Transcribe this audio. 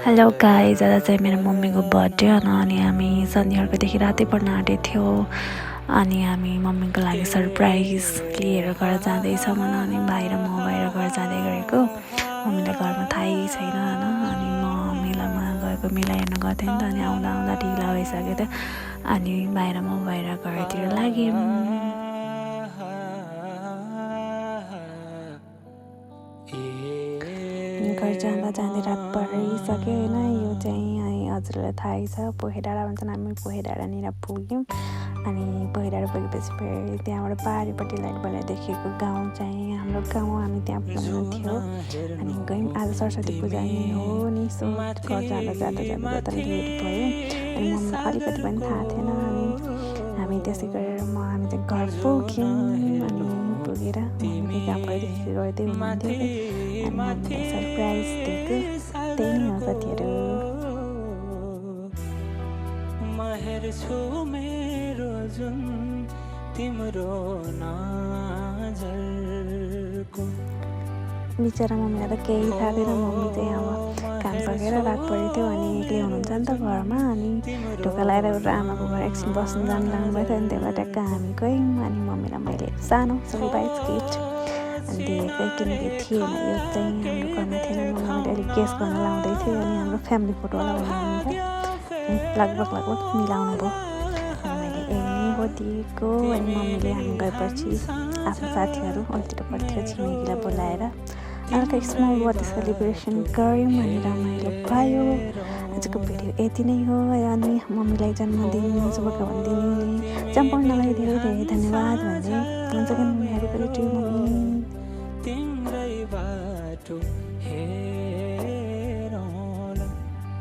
Hello guys, आज चाहिँ मेरो मम्मीको बर्थडे अनि हामी शनिबारकोदेखि रातै पढ्न आँटेको थियो। अनि हामी मम्मीको लागि सरप्राइज लिएर घर जाँदैछौँ अनि भाइ र म बाहिर घर जाँदै गरेको। मम्मीलाई घरमा थाहै छैन होइन। अनि म मेलामा गएको, मेला हेर्न गएको थिएँ नि त। अनि आउँदा आउँदा ढिला भइसकेको थियो। अनि भाइ र म बाहिर घरतिर लाग्यौँ। घर जाँदा जाँदै रात परिसक्यो होइन। यो चाहिँ हजुरलाई थाहै छ, पोखरा भन्छन्, हामी पोखरानिर पुग्यौँ। अनि पोखरा पुगेपछि फेरि त्यहाँबाट पारिपट्टि लाइटबाट देखिएको गाउँ चाहिँ हाम्रो गाउँ, हामी त्यहाँ पुग्नु थियो। अनि गयौँ। आज सरस्वती पूजा नि हो नि, सो घर जाँदा जाँदा लेट भयो। अनि मम्मीलाई अलिकति पनि थाहा थिएन। अनि हामी त्यसै गरेर हामी चाहिँ घर पुग्यौँ। अनि पुगेर मम्मीले काम गर्दै हुनुहुन्थ्यो। अनि मम्मीले सरप्राइज दिएको, त्यही नै हो साथीहरू। महर छु मेरो जुन तिम्रो नजरको। बिचरा मम्मीलाई त केही थाहा थिएन। मम्मी चाहिँ अब काम सकेर रात परेको थियो। अनि एक्लै हुनुहुन्छ नि त घरमा। अनि ढोका लगाएर एउटा आमाको घर एकछिन बस्नु जानु लाग्नुभएको थियो। अनि त्यही भएर ट्याक्क हामी गयौँ। अनि मम्मीलाई मैले सानो सरप्राइज गिफ्ट दिएकै, किनकि थिएन, यो चाहिँ हाम्रो घरमा थिएन। मम्मीले अलिक गेस गर्न लाउँदै थियो। अनि हाम्रो फ्यामिली फोटोवाला भन्नुहुन्छ, लगभग मिलाउनु भयो। अनि मैले यही नै हो दिएको। अनि मम्मीले हामी गएपछि आफ्नो साथीहरू अल्तिर पर्थ्यो छिमेकीलाई बोलाएर हल्का स्मल बर्थडे सेलिब्रेसन गऱ्यौँ। अनि रमाइलो भयो। आजको भिडियो यति नै हो। अनि मम्मीलाई जन्मदिन शुभकामना दिने सम्पूर्णलाई धेरै धेरै धन्यवाद भन्दै हुन्छ कि ह्याप्पी बर्थडे मम्मी। तिम्रै बाटो